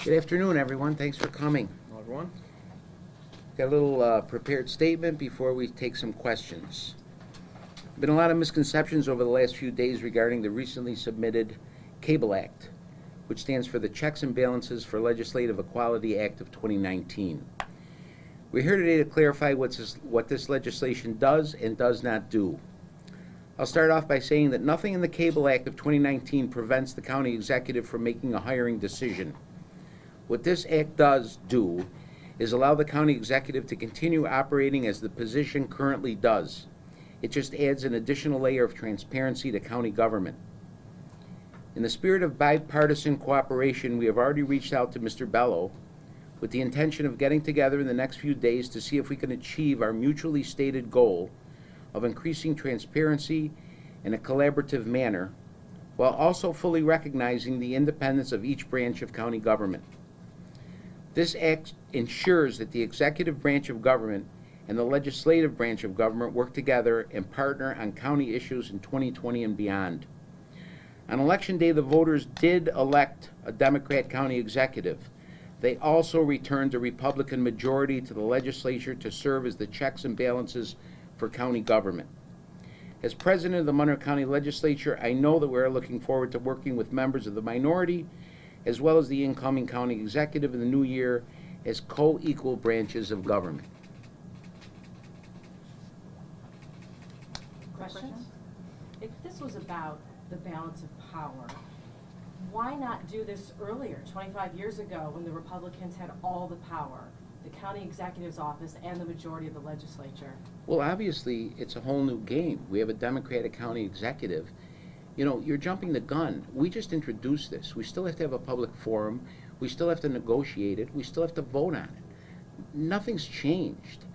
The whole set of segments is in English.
Good afternoon, everyone. Thanks for coming. Hello, everyone. Got a little prepared statement before we take some questions. Been a lot of misconceptions over the last few days regarding the recently submitted Cable Act, which stands for the Checks and Balances for Legislative Equality Act of 2019. We're here today to clarify what this legislation does and does not do. I'll start off by saying that nothing in the Cable Act of 2019 prevents the county executive from making a hiring decision. What this act does do is allow the county executive to continue operating as the position currently does. It just adds an additional layer of transparency to county government. In the spirit of bipartisan cooperation, we have already reached out to Mr. Bello with the intention of getting together in the next few days to see if we can achieve our mutually stated goal of increasing transparency in a collaborative manner, while also fully recognizing the independence of each branch of county government. This act ensures that the executive branch of government and the legislative branch of government work together and partner on county issues in 2020 and beyond. On Election Day, the voters did elect a Democrat county executive. They also returned a Republican majority to the legislature to serve as the checks and balances for county government. As president of the Monroe County Legislature, I know that we are looking forward to working with members of the minority as well as the incoming county executive in the new year as co-equal branches of government. Questions? If this was about the balance of power, why not do this earlier, 25 years ago, when the Republicans had all the power, the county executive's office and the majority of the legislature? Well, obviously, it's a whole new game. We have a Democratic county executive. You know, you're jumping the gun. We just introduced this. We still have to have a public forum. We still have to negotiate it. We still have to vote on it. Nothing's changed.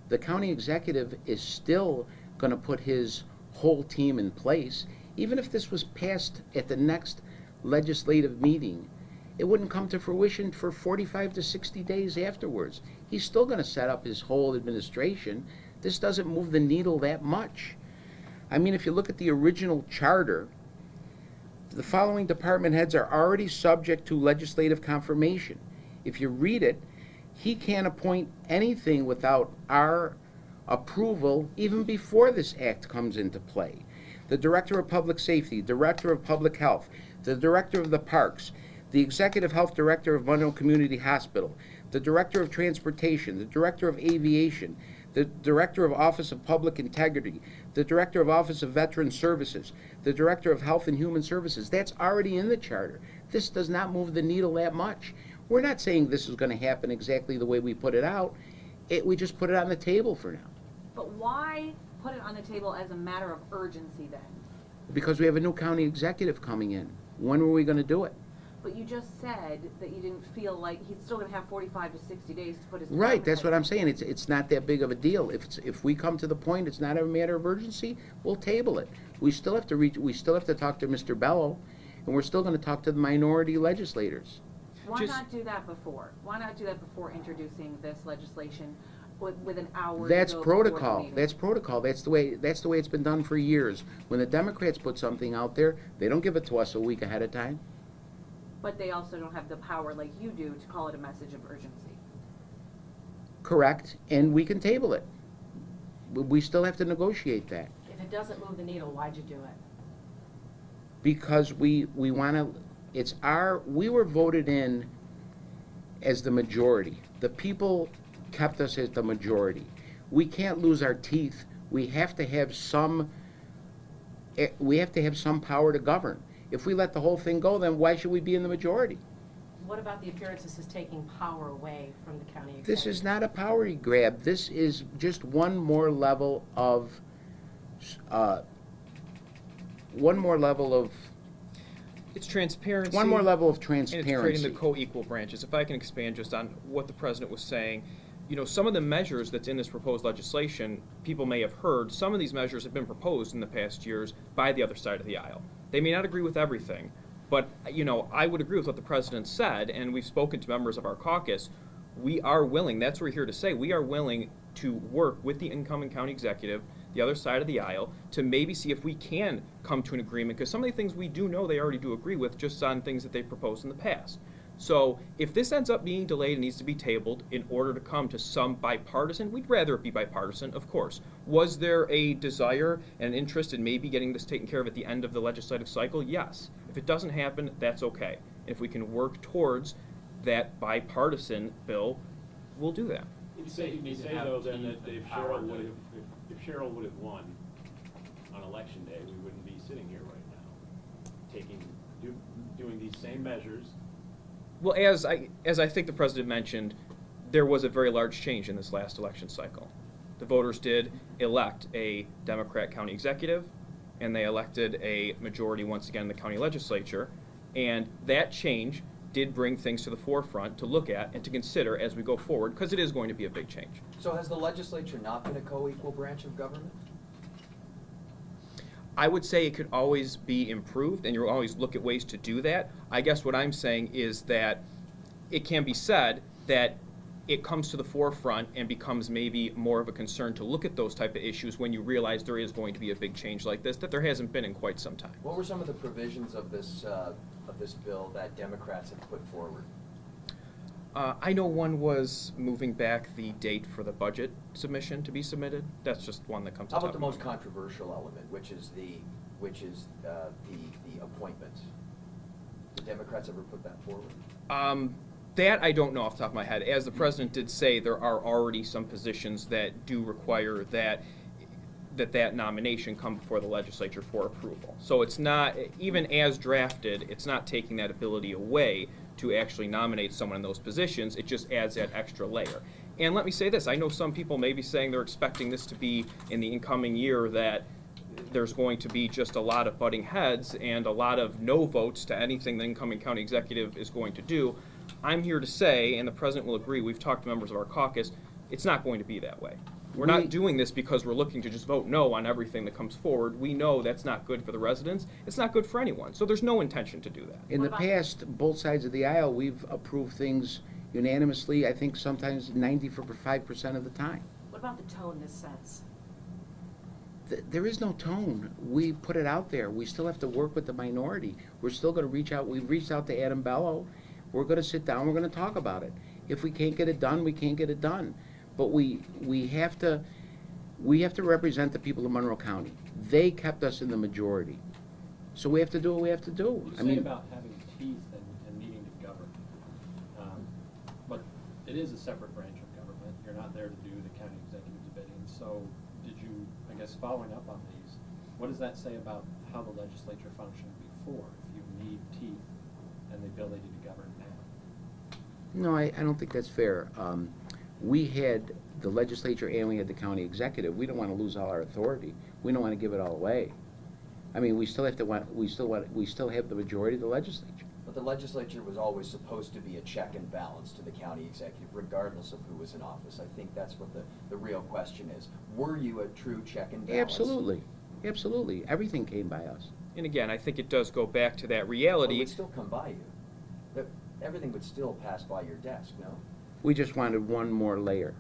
The county executive is still going to put his whole team in place. Even if this was passed at the next legislative meeting, it wouldn't come to fruition for 45 to 60 days afterwards. He's still going to set up his whole administration. This doesn't move the needle that much. I mean, if you look at the original charter, the following department heads are already subject to legislative confirmation. If you read it, he can't appoint anything without our approval even before this act comes into play. The Director of Public Safety, Director of Public Health, the Director of the Parks, the Executive Health Director of Monroe Community Hospital, the Director of Transportation, the Director of Aviation, the Director of Office of Public Integrity, the Director of Office of Veteran Services, the Director of Health and Human Services. That's already in the charter. This does not move the needle that much. We're not saying this is going to happen exactly the way we put it out. We just put it on the table for now. But why put it on the table as a matter of urgency then? Because we have a new county executive coming in. When were we going to do it? But you just said that you didn't feel like he's still going to have 45 to 60 days to put his... Right, that's what I'm saying. It's not that big of a deal. If we come to the point it's not a matter of urgency, we'll table it. We still have to talk to Mr. Bello, and we're still going to talk to the minority legislators. Why not do that before? Why not do that before introducing this legislation with an hour? That's to go protocol. before That's protocol. That's the way it's been done for years. When the Democrats put something out there, they don't give it to us a week ahead of time. But they also don't have the power like you do to call it a message of urgency. Correct, and we can table it. We still have to negotiate that. If it doesn't move the needle, why'd you do it? Because we want to, we were voted in as the majority. The people kept us as the majority. We can't lose our teeth. We have to have some power to govern. If we let the whole thing go, then why should we be in the majority? What about the appearance this is taking power away from the county executive? This is not a power grab. This is just one more level of It's transparency. One more level of transparency. And it's creating the co-equal branches. If I can expand just on what the president was saying, you know, some of the measures that's in this proposed legislation, people may have heard, some of these measures have been proposed in the past years by the other side of the aisle. They may not agree with everything, but, you know, I would agree with what the president said, and we've spoken to members of our caucus. We are willing, that's what we're here to say, we are willing to work with the incoming county executive, the other side of the aisle, to maybe see if we can come to an agreement, because some of the things we do know they already do agree with, just on things that they've proposed in the past. So if this ends up being delayed and needs to be tabled in order to come to some bipartisan, we'd rather it be bipartisan, of course. Was there a desire and an interest in maybe getting this taken care of at the end of the legislative cycle? Yes. If it doesn't happen, that's okay. If we can work towards that bipartisan bill, we'll do that. You say though then that if Cheryl would have won on election day, we wouldn't be sitting here right now, doing these same measures. Well, as I think the president mentioned, there was a very large change in this last election cycle. The voters did elect a Democrat county executive, and they elected a majority once again in the county legislature, and that change did bring things to the forefront to look at and to consider as we go forward, because it is going to be a big change. So has the legislature not been a co-equal branch of government? I would say it could always be improved, and you'll always look at ways to do that. I guess what I'm saying is that it can be said that it comes to the forefront and becomes maybe more of a concern to look at those type of issues when you realize there is going to be a big change like this that there hasn't been in quite some time. What were some of the provisions of this bill that Democrats have put forward? I know one was moving back the date for the budget submission to be submitted. That's just one that comes to How top about the of my most mind. controversial element, which is the appointments? Did Democrats ever put that forward? That I don't know off the top of my head. As the president did say, there are already some positions that do require that nomination come before the legislature for approval. So it's not, even as drafted, it's not taking that ability away to actually nominate someone in those positions. It just adds that extra layer. And let me say this, I know some people may be saying they're expecting this to be in the incoming year, that there's going to be just a lot of butting heads and a lot of no votes to anything the incoming county executive is going to do. I'm here to say, and the president will agree, we've talked to members of our caucus, it's not going to be that way. We're not doing this because we're looking to just vote no on everything that comes forward. We know that's not good for the residents. It's not good for anyone. So there's no intention to do that. In the past, both sides of the aisle, we've approved things unanimously, I think sometimes 95% of the time. What about the tone this sets? There is no tone. We put it out there. We still have to work with the minority. We're still going to reach out. We've reached out to Adam Bello. We're going to sit down. We're going to talk about it. If we can't get it done, we can't get it done. But we have to represent the people of Monroe County. They kept us in the majority, so we have to do what we have to do. You say about having teeth and needing to govern, but it is a separate branch of government. You're not there to do the county executive's bidding. So, did you, I guess, following up on these, what does that say about how the legislature functioned before? If you need teeth and the ability to govern now. No, I don't think that's fair. We had the legislature and we had the county executive. We don't want to lose all our authority. We don't want to give it all away. I mean, we still have the majority of the legislature. But the legislature was always supposed to be a check and balance to the county executive, regardless of who was in office. I think that's what the real question is. Were you a true check and balance? Absolutely. Absolutely. Everything came by us. And again, I think it does go back to that Well, reality. it would still come by you. Everything would still pass by your desk, no? We just wanted one more layer.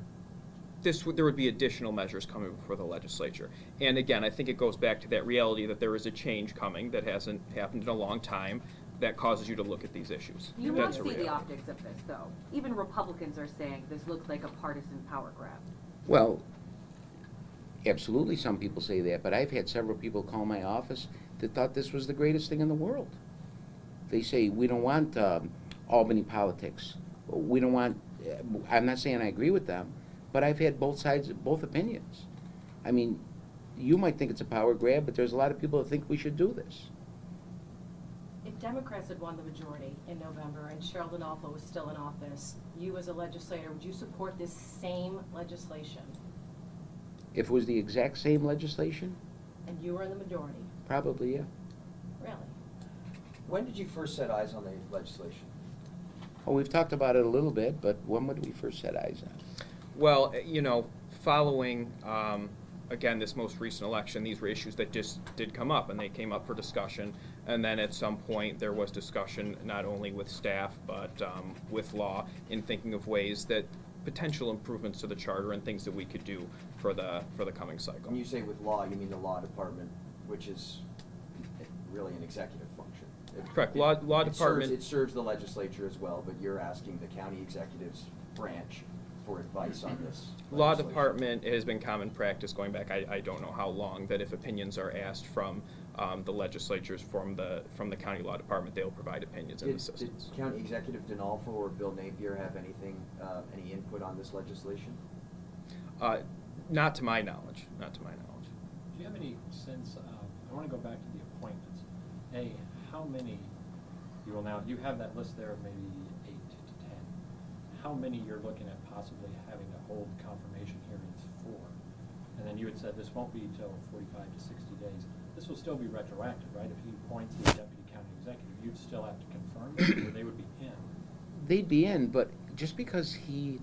There would be additional measures coming before the legislature. And again, I think it goes back to that reality that there is a change coming that hasn't happened in a long time that causes you to look at these issues. You want That's to a see the reality. optics of this, though. Even Republicans are saying this looks like a partisan power grab. Well, absolutely some people say that, but I've had several people call my office that thought this was the greatest thing in the world. They say, we don't want Albany politics. We don't want, I'm not saying I agree with them, but I've had both sides, both opinions. I mean, you might think it's a power grab, but there's a lot of people that think we should do this. If Democrats had won the majority in November and Cheryl Denolfo was still in office, you as a legislator, would you support this same legislation? If it was the exact same legislation, And you were in the majority? probably, yeah. Really? When did you first set eyes on the legislation? Oh, we've talked about it a little bit, but when would we first set eyes on? Well, following, again, this most recent election, these were issues that just did come up, and they came up for discussion. And then at some point, there was discussion not only with staff, but with law in thinking of ways that potential improvements to the charter and things that we could do for the coming cycle. When you say with law, you mean the law department, which is really an executive function. Correct. Law It department. serves the legislature as well, but you're asking the county executive's branch for advice on this Law legislation. department has been common practice going back, I don't know how long, that if opinions are asked from the legislatures, from the county law department, they'll provide opinions and Did assistance. County Executive Denolfo or Bill Napier have anything, any input on this legislation? Not to my knowledge. Not to my knowledge. Do you have any sense of, I want to go back to the appointments. How many, you have that list there of maybe 8 to 10. How many you're looking at possibly having to hold confirmation hearings for? And then you had said this won't be till 45 to 60 days. This will still be retroactive, right? If he appoints the deputy county executive, you'd still have to confirm it, or they would be in? They'd be in, but just because he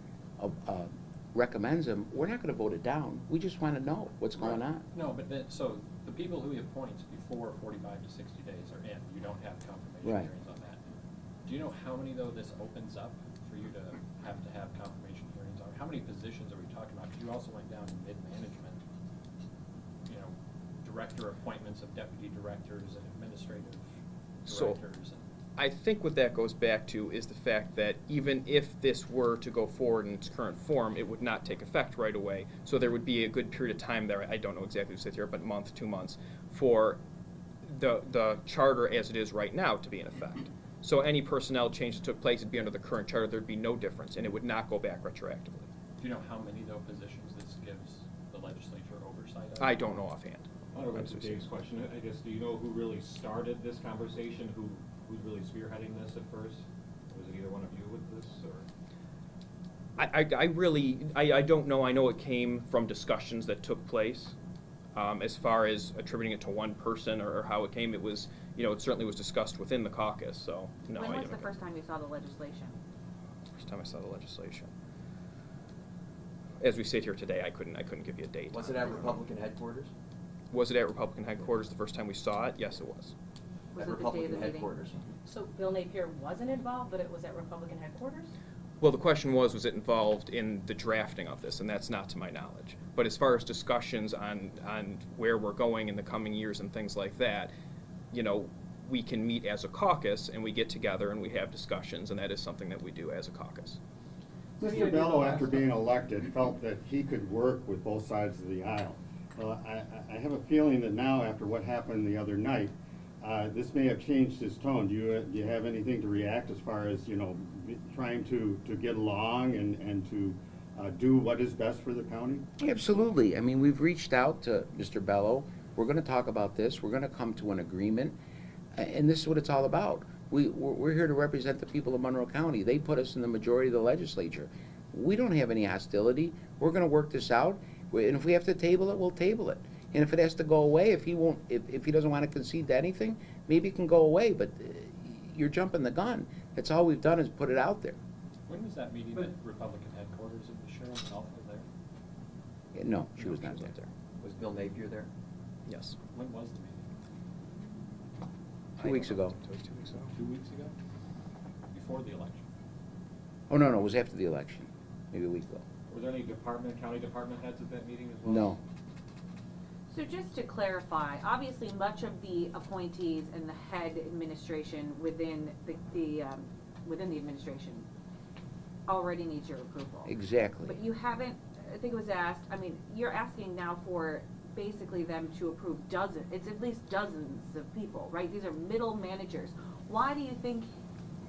recommends them, we're not gonna vote it down. We just wanna know what's going on. No, but then, so the people who he appoints before 45 to 60 days are in. You don't have confirmation Right. hearings on that. Do you know how many, though, this opens up for you to have confirmation hearings on? How many positions are we talking about? Because you also went down to mid-management, director appointments of deputy directors and administrative So, directors. I think what that goes back to is the fact that even if this were to go forward in its current form, it would not take effect right away. So there would be a good period of time there, I don't know exactly to sit here, but month, 2 months, for the charter as it is right now to be in effect. So any personnel change that took place would be under the current charter, there'd be no difference, and it would not go back retroactively. Do you know how many, though, positions this gives the legislature oversight of? I don't know offhand. I want to go to Dave's question. I guess, do you know who really started this conversation? Who's really spearheading this at first? Was it either one of you with this, or? I don't know. I know it came from discussions that took place. As far as attributing it to one person or how it came, it was, it certainly was discussed within the caucus, so no. When I was the don't- first time you saw the legislation? First time I saw the legislation. As we sit here today, I couldn't give you a date. Was it at Republican headquarters? Was it at Republican headquarters the first time we saw it? Yes, it was. Was At it the day of Republican the meeting? headquarters. So Bill Napier wasn't involved, but it was at Republican headquarters? Well, the question was it involved in the drafting of this, and that's not to my knowledge. But as far as discussions on where we're going in the coming years and things like that, we can meet as a caucus and we get together and we have discussions, and that is something that we do as a caucus. Mr. Bello, after being elected, felt that he could work with both sides of the aisle. I have a feeling that now, after what happened the other night, this may have changed his tone. Do you have anything to react as far as, trying to get along and to do what is best for the county? Absolutely. I mean, we've reached out to Mr. Bello. We're gonna talk about this. We're gonna come to an agreement. And this is what it's all about. We're here to represent the people of Monroe County. They put us in the majority of the legislature. We don't have any hostility. We're gonna work this out. And if we have to table it, we'll table it. And if it has to go away, if he doesn't want to concede to anything, maybe it can go away, but you're jumping the gun. That's all we've done is put it out there. When was that meeting at Republican headquarters? Was Cheryl Denolfo there? Yeah, no, she No, was she not was there. not there. Was Bill Napier there? Yes. When was the meeting? 2 weeks ago. It was 2 weeks ago. 2 weeks ago? Before the election? Oh, no, it was after the election, maybe a week ago. Were there any county department heads at that meeting as well? No. So just to clarify, obviously much of the appointees and the head administration within the administration already needs your approval. Exactly. But you haven't, I think it was asked, you're asking now for basically them to approve it's at least dozens of people, right? These are middle managers. Why do you think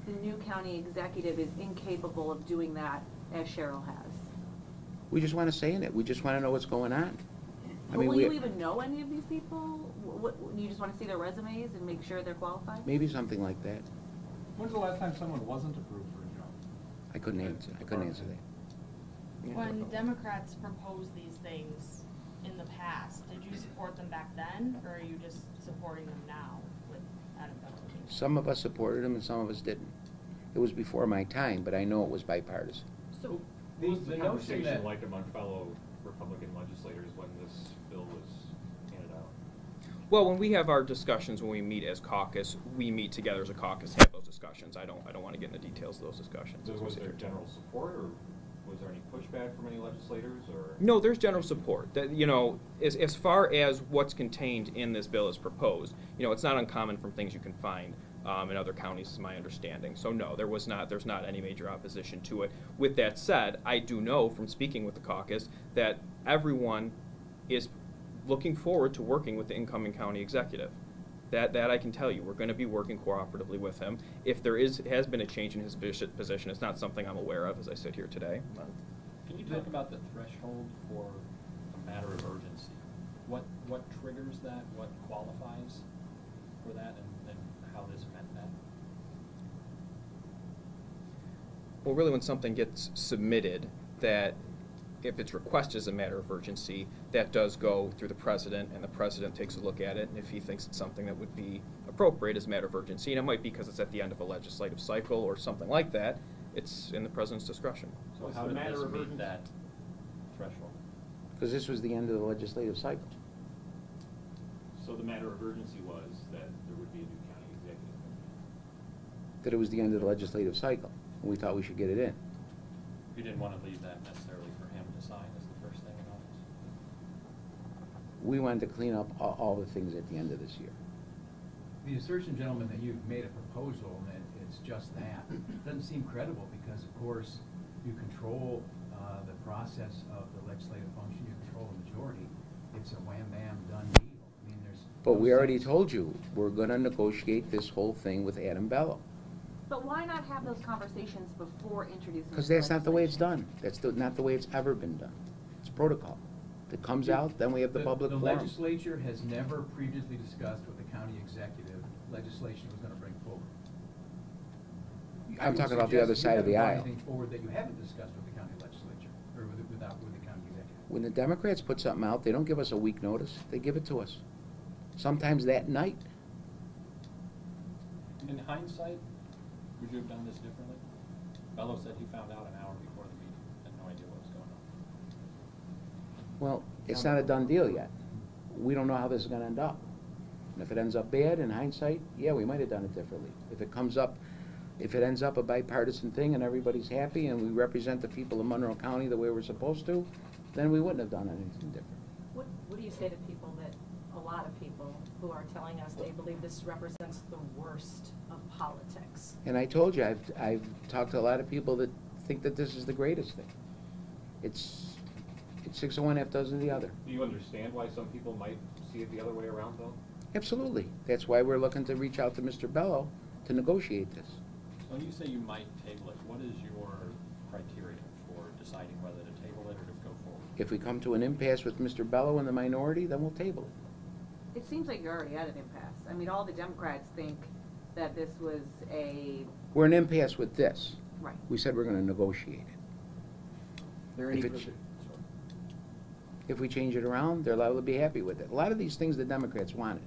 the new county executive is incapable of doing that as Cheryl has? We just want to say in it. We just want to know what's going on. Will you even know any of these people? You just want to see their resumes and make sure they're qualified? Maybe something like that. When's the last time someone wasn't approved for a job? I couldn't answer that. When Democrats proposed these things in the past, did you support them back then, or are you just supporting them now with Adam Bello? Some of us supported him and some of us didn't. It was before my time, but I know it was bipartisan. So What was the notion conversation that- like among fellow Republican legislators when this bill was handed out? Well, when we have our discussions, when we meet as caucus, we meet together as a caucus, have those discussions. I don't want to get into details of those discussions. So as we was sit there here. general support, or was there any pushback from any legislators, or? No, there's general support. That as far as what's contained in this bill is proposed, it's not uncommon from things you can find in other counties, is my understanding. So no, there's not any major opposition to it. With that said, I do know from speaking with the caucus that everyone is looking forward to working with the incoming county executive. That I can tell you. We're going to be working cooperatively with him. If there has been a change in his position, it's not something I'm aware of as I sit here today. Can you talk about the threshold for a matter of urgency? What triggers that? What qualifies for that, and how this met that? Well, really, when something gets submitted, that if it's requested as a matter of urgency, that does go through the president, and the president takes a look at it, and if he thinks it's something that would be appropriate as a matter of urgency, and it might be because it's at the end of a legislative cycle or something like that, it's in the president's discretion. So how did this meet that threshold? Because this was the end of the legislative cycle. So the matter of urgency was that there would be a new county executive. That it was the end of the legislative cycle, and we thought we should get it in. You didn't want to leave that necessarily for him to sign as the first thing in office? We wanted to clean up all the things at the end of this year. The assertion, gentlemen, that you've made a proposal and that it's just that doesn't seem credible because, of course, you control the process of the legislative function. You control the majority. It's a wham bam done deal. I mean, there's. But no we already sense. told you, we're going to negotiate this whole thing with Adam Bello. But why not have those conversations before introducing? Because the that's not the way it's legislation? done. That's not the way it's ever been done. It's protocol. It comes out, then we have the public The forum. legislature has never previously discussed what the county executive legislation was going to bring forward. I I'm would talking about the other suggest side of the you haven't aisle. brought anything forward that you haven't discussed with the county legislature, or with the county executive. When the Democrats put something out, they don't give us a week notice. They give it to us. Sometimes that night. In hindsight, would you have done this differently? Bello said he found out an hour before the meeting, had no idea what was going on. Well, it's not a done deal yet. We don't know how this is going to end up. And if it ends up bad, in hindsight, yeah, we might have done it differently. If it ends up a bipartisan thing and everybody's happy and we represent the people of Monroe County the way we're supposed to, then we wouldn't have done anything different. What do you say to people that, a lot of people who are telling us they believe this represents the worst of politics? And I told you, I've talked to a lot of people that think that this is the greatest thing. It's 6 of one, half dozen of the other. Do you understand why some people might see it the other way around, though? Absolutely. That's why we're looking to reach out to Mr. Bello to negotiate this. So when you say you might table it, what is your criteria for deciding whether to table it or to go forward? If we come to an impasse with Mr. Bello and the minority, then we'll table it. It seems like you're already at an impasse. I mean, all the Democrats think that this was a, We're in impasse with this. right. We said we're going to negotiate it. There any If it- provi- sorry. If we change it around, they're liable to be happy with it. A lot of these things the Democrats wanted.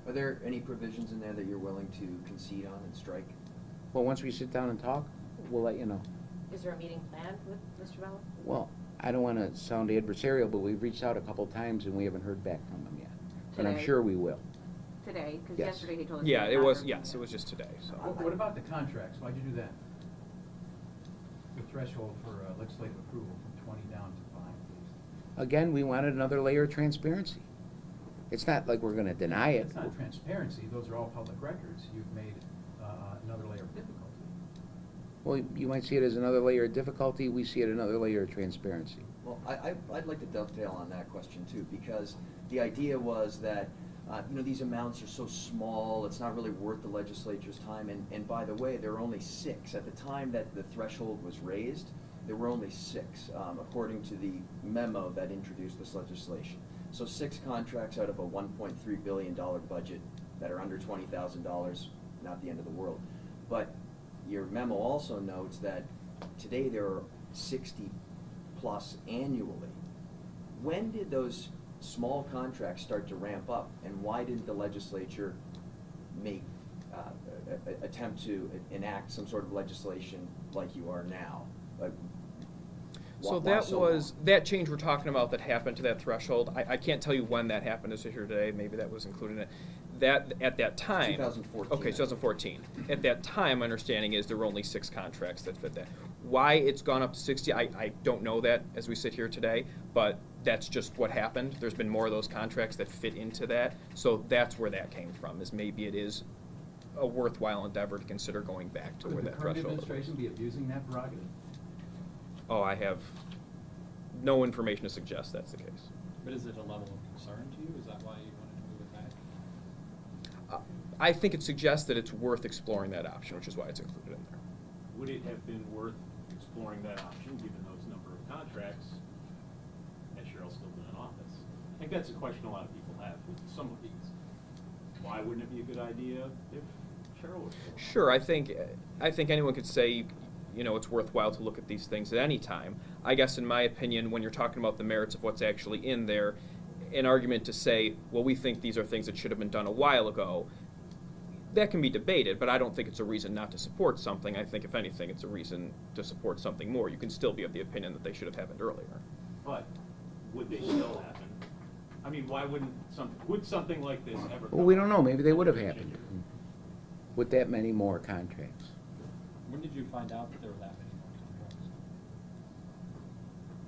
Are there any provisions in there that you're willing to concede on and strike? Well, once we sit down and talk, we'll let you know. Is there a meeting planned with Mr. Bello? Well, I don't want to sound adversarial, but we've reached out a couple times and we haven't heard back from him yet. But I'm Today? sure we will. Today, because Yes. yesterday he told us. Yeah, he it had not was, heard yes, from it was just today, so. What about the contracts? Why'd you do that? The threshold for legislative approval from 20 down to 5, please. Again, we wanted another layer of transparency. It's not like we're going to deny it. It's not transparency, those are all public records. You've made another layer of difficulty. Well, you might see it as another layer of difficulty. We see it another layer of transparency. Well, I'd like to dovetail on that question too, because the idea was that, these amounts are so small, it's not really worth the legislature's time, and by the way, there are only 6. At the time that the threshold was raised, there were only 6, according to the memo that introduced this legislation. So 6 contracts out of a $1.3 billion budget that are under $20,000, not the end of the world. But your memo also notes that today there are 60 plus annually. When did those small contracts start to ramp up, and why didn't the legislature make attempt to enact some sort of legislation like you are now? Like, So why that so was, long? that change we're talking about that happened to that threshold, I can't tell you when that happened as of here today, maybe that was included in it. That, at that time. 2014. Okay, 2014. At that time, my understanding is there were only 6 contracts that fit that. Why it's gone up to 60, I don't know that as we sit here today, but that's just what happened. There's been more of those contracts that fit into that, so that's where that came from, is maybe it is a worthwhile endeavor to consider going back to where Would the that current threshold was. administration be abusing that prerogative? Oh, I have no information to suggest that's the case. But is it a level of concern to you? Is that why you wanted to move it back? I think it suggests that it's worth exploring that option, which is why it's included in there. Would it have been worth exploring that option, given those number of contracts, had Cheryl still been in office? I think that's a question a lot of people have with some of these. Why wouldn't it be a good idea if Cheryl was still in office? Sure, I think anyone could say, you know, it's worthwhile to look at these things at any time. I guess in my opinion, when you're talking about the merits of what's actually in there, an argument to say, well, we think these are things that should have been done a while ago, that can be debated, but I don't think it's a reason not to support something. I think, if anything, it's a reason to support something more. You can still be of the opinion that they should have happened earlier. But would they still happen? I mean, why wouldn't would something like this ever come Well, we up? don't know, maybe they would have happened with that many more contracts. When did you find out that there were that many more contracts?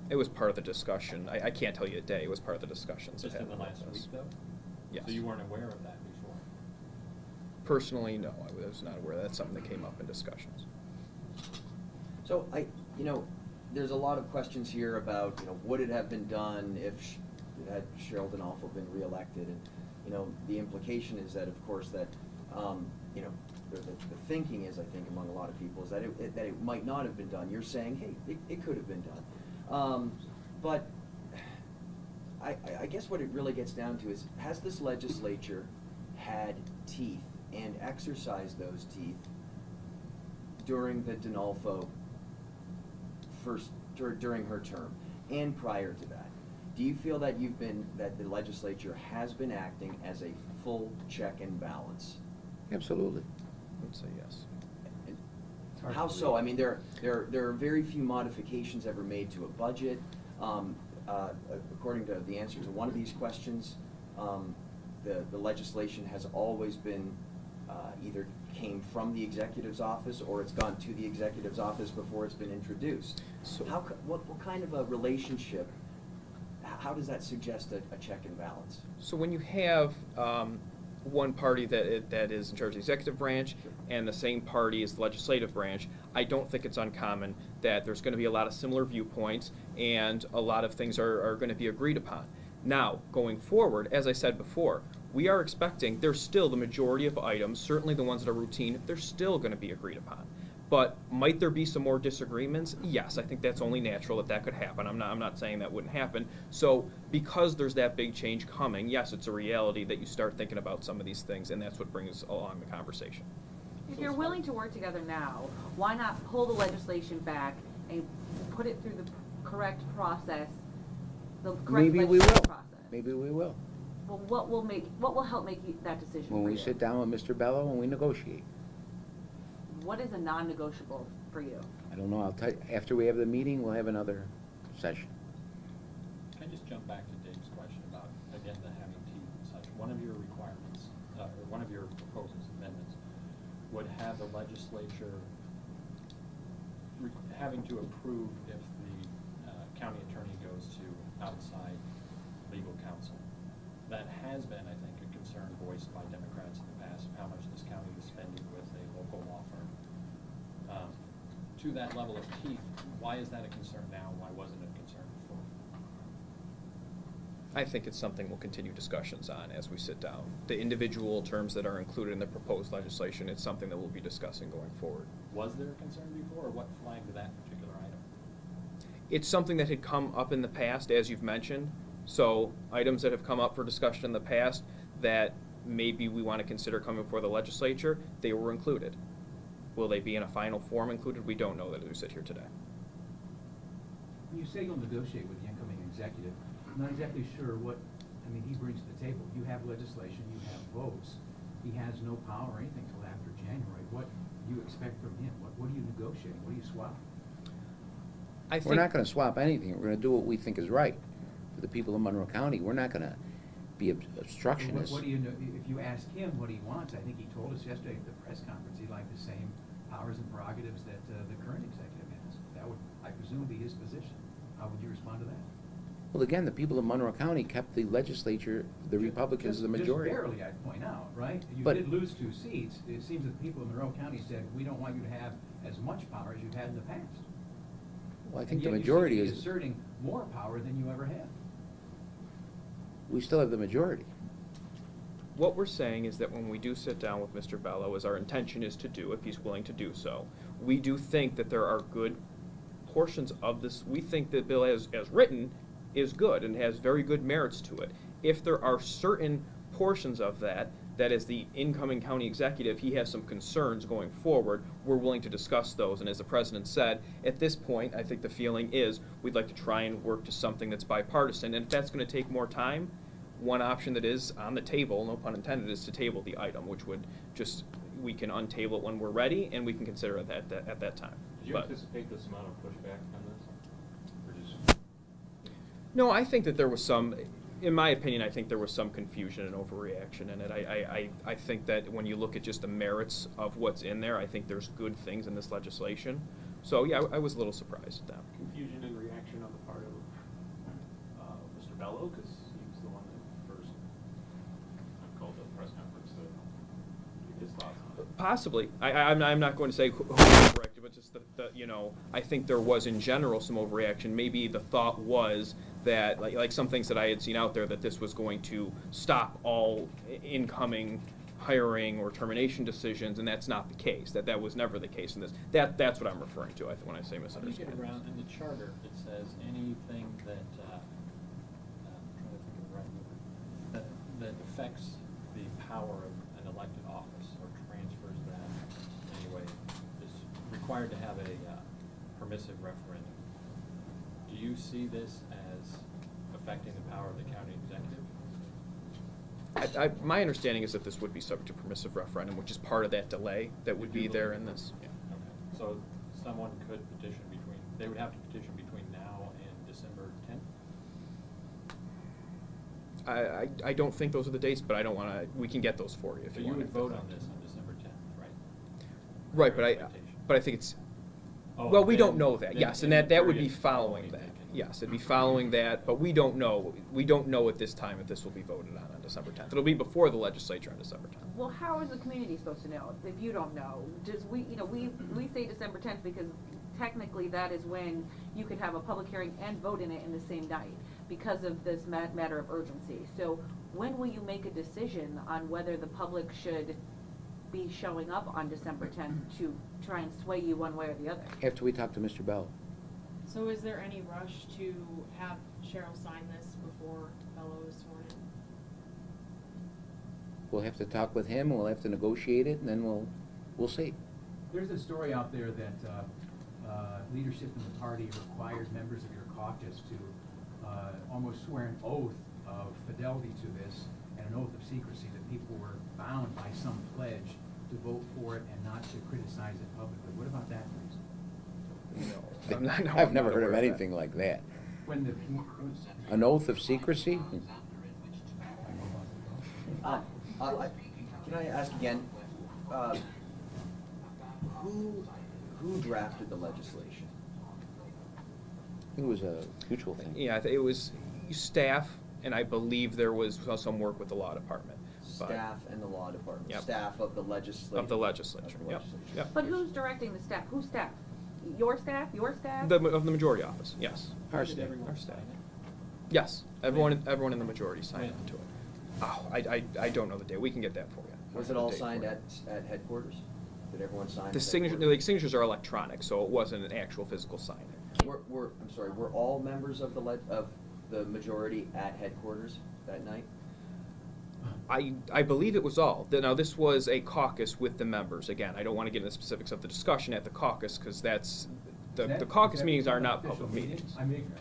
It was part of the discussion. I can't tell you a day. It was part of the discussions. Just that in the happened last with week, us. though? Yes. So you weren't aware of that before? Personally, no. I was not aware. That's something that came up in discussions. So there's a lot of questions here about, would it have been done if had Cheryl Denolfo been reelected? And, the implication is that, of course, that, the thinking is, I think, among a lot of people, is that it might not have been done. You're saying, hey, it could have been done. But I guess what it really gets down to is, has this legislature had teeth and exercised those teeth during the Denolfo during her term and prior to that? Do you feel that that the legislature has been acting as a full check and balance? Absolutely. I would say yes. How so? I mean, there are very few modifications ever made to a budget. According to the answer to one of these questions, the legislation has always been either came from the executive's office or it's gone to the executive's office before it's been introduced. So what kind of a relationship, how does that suggest a check and balance? So when you have one party that is in charge of the executive branch and the same party as the legislative branch, I don't think it's uncommon that there's going to be a lot of similar viewpoints and a lot of things are going to be agreed upon. Now, going forward, as I said before, we are expecting there's still the majority of items, certainly the ones that are routine, they're still going to be agreed upon. But might there be some more disagreements? Yes, I think that's only natural that could happen. I'm not saying that wouldn't happen. So because there's that big change coming, yes, it's a reality that you start thinking about some of these things, and that's what brings along the conversation. If you're willing to work together now, why not pull the legislation back and put it through the correct process, the correct Maybe we legislative will. process? Maybe we will. Well, what will help make that decision When for we you? sit down with Mr. Bello and we negotiate. What is a non-negotiable for you? I don't know, I'll tell you, after we have the meeting, we'll have another session. Can I just jump back to Dave's question about, again, the having teeth and such? One of your requirements, or one of your proposals, amendments, would have the legislature having to approve if the county attorney goes to outside legal counsel. That has been, I think, a concern voiced by Democrats in the past, how much this county is spending with a local law firm. To that level of teeth, why is that a concern now? Why wasn't it a concern before? I think it's something we'll continue discussions on as we sit down. The individual terms that are included in the proposed legislation, it's something that we'll be discussing going forward. Was there a concern before, or what flagged that particular item? It's something that had come up in the past, as you've mentioned. So items that have come up for discussion in the past that maybe we want to consider coming before the legislature, they were included. Will they be in a final form included? We don't know that as we sit here today. When you say you'll negotiate with the incoming executive, I'm not exactly sure what, he brings to the table. You have legislation, you have votes. He has no power or anything till after January. What do you expect from him? What are you negotiating? What are you swapping? We're not going to swap anything. We're going to do what we think is right for the people of Monroe County. We're not going to be obstructionists. What do you know? If you ask him what he wants, I think he told us yesterday at the press conference he'd like the same powers and prerogatives that the current executive has. That would, I presume, be his position. How would you respond to that? Well, again, the people of Monroe County kept the legislature, the Republicans, the majority. Just barely, I'd point out, right? You But- did lose 2 seats. It seems that the people of Monroe County said, we don't want you to have as much power as you've had in the past. Well, I think And the yet majority you seem to is, be asserting more power than you ever had. we still have the majority. What we're saying is that when we do sit down with Mr. Bello, as our intention is to do, if he's willing to do so, we do think that there are good portions of this. We think the bill as written is good and has very good merits to it. If there are certain portions of that as the incoming county executive, he has some concerns going forward, we're willing to discuss those. And as the president said, at this point, I think the feeling is we'd like to try and work to something that's bipartisan. And if that's going to take more time, one option that is on the table, no pun intended, is to table the item, which would just, we can untable it when we're ready, and we can consider it at that time. Did you But- anticipate this amount of pushback on this? Or just? No, I think that there was some, in my opinion, I think there was some confusion and overreaction in it. I think that when you look at just the merits of what's in there, I think there's good things in this legislation. So, yeah, I was a little surprised at that. Confusion and reaction on the part of Mr. Bello, because he was the one that first called the press conference to give his thoughts on it. Possibly. I'm not going to say who overreacted, but just the you know, I think there was in general some overreaction. Maybe the thought was that, like some things that I had seen out there, that this was going to stop all incoming hiring or termination decisions, and that's not the case. That was never the case in this. That's what I'm referring to when I say How do you misunderstanding. get around, in the charter, it says anything that, I'm trying to think of the right word, that affects the power of an elected office or transfers that in any way is required to have a permissive referendum. Do you see this as affecting the power of the county executive? My understanding is that this would be subject to permissive referendum, which is part of that delay that would be there in this. Yeah. Okay, so someone could petition they would have to petition between now and December 10th? I don't think those are the dates, but I don't want to. We can get those for you if So you you want. would vote on this on December 10th, right? Right, Your expectation. but I think it's. Oh, Well, we then- don't know that. then Yes, in and the that would be period following that. that. Yes, it'd be following that, but we don't know. We don't know at this time if this will be voted on December 10th. It'll be before the legislature on December 10th. Well, how is the community supposed to know if you don't know? Just we say December 10th because technically that is when you could have a public hearing and vote in it in the same night because of this matter of urgency. So when will you make a decision on whether the public should be showing up on December 10th to try and sway you one way or the other? After we talk to Mr. Bell. So is there any rush to have Cheryl sign this before Bello is sworn in? We'll have to talk with him, we'll have to negotiate it, and then we'll see. There's a story out there that leadership in the party required members of your caucus to almost swear an oath of fidelity to this and an oath of secrecy, that people were bound by some pledge to vote for it and not to criticize it publicly. What about that, please? No, I've never heard of anything like that. When the An oath of secrecy? Can I ask again, who drafted the legislation? It was a mutual thing. Yeah, it was staff, and I believe there was some work with the law department. But- Staff and the law department, Yep. staff of the legislature. Of the legislature, yep, yep. But who's directing the staff? Whose staff? Your staff? Your staff? Of the majority office, yes. Our Did staff. everyone Our sign staff. it? Yes, everyone in the majority signed When? on to it. Oh, I don't know the date. We can get that for you. Was it all signed at headquarters? Did everyone sign? The at signature, headquarters? the signatures are electronic, so it wasn't an actual physical signing. Were all members of the majority at headquarters that night? I believe it was all. Now, this was a caucus with the members. Again, I don't want to get into the specifics of the discussion at the caucus, because that's, the caucus meetings are not official public meetings. I'm ignorant,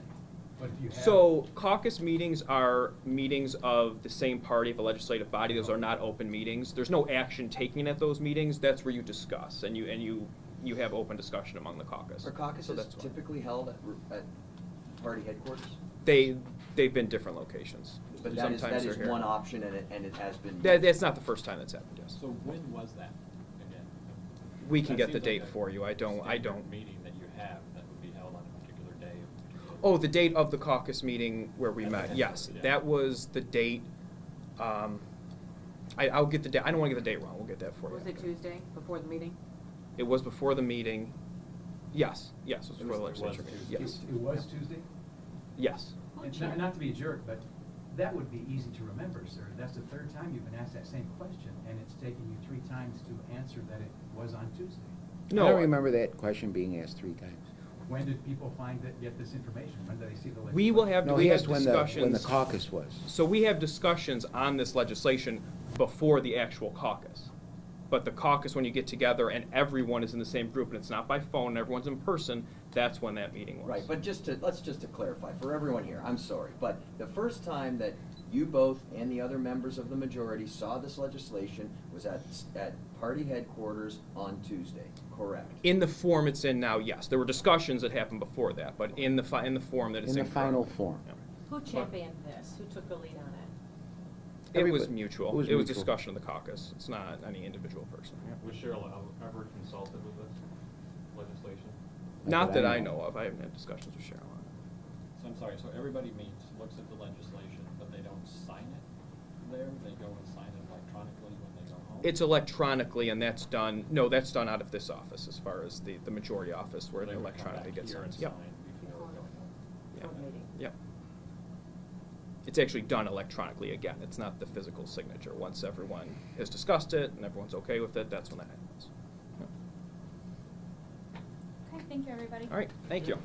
but if you have. So caucus meetings are meetings of the same party, the legislative body. Those are not open meetings. There's no action taken at those meetings. That's where you discuss, and you have open discussion among the caucus. Are So caucuses that's why. typically held at party headquarters? They've been different locations. But that is Sometimes they're here. one option, and it has been. That's not the first time that's happened, yes. So when was that again? We can That get the seems like date a for you. I don't. standard meeting that you have that would be held on a particular day of a particular Oh, the date of the caucus meeting where we At the met, headquarters, yes. yeah. That was the date, I'll get the date, I don't want to get the date wrong, we'll get that for you. Was it Tuesday, before the meeting? It was before the meeting, yes, it was It before the was legislature meeting, Tuesday. yes, It was Tuesday? yes. And not to be a jerk, but that would be easy to remember, sir. That's the third time you've been asked that same question, and it's taken you 3 times to answer that it was on Tuesday. I No, don't remember that question being asked 3 times. When did people get this information? When did they see the legislation? We will have, No, we he have asked when the discussions. caucus was. So we have discussions on this legislation before the actual caucus. But the caucus, when you get together and everyone is in the same group and it's not by phone, and everyone's in person, that's when that meeting was. Right, but let's just to clarify, for everyone here, I'm sorry, but the first time that you both and the other members of the majority saw this legislation was at party headquarters on Tuesday, correct? In the form it's in now, yes. There were discussions that happened before that, but in the form that it's In in the final currently. form. Yeah. Who championed this? Who took the lead on it? It was Everybody- mutual. it was It was mutual. discussion of the caucus. It's not any individual person. Yeah. Was Cheryl ever consulted with this legislation? Not that I know of. I haven't had discussions with Cheryl on it. So I'm sorry, so everybody meets, looks at the legislation, but they don't sign it there? They go and sign it electronically when they go home? It's electronically, and that's done, no, that's done out of this office as far as the majority office where They it would come electronically back gets here and signed. Yep. sign before going home. Yep. Board meeting. Yep. It's actually done electronically again. It's not the physical signature. Once everyone has discussed it and everyone's okay with it, that's when that happens. Yep. Okay, thank you, everybody. All right, thank you.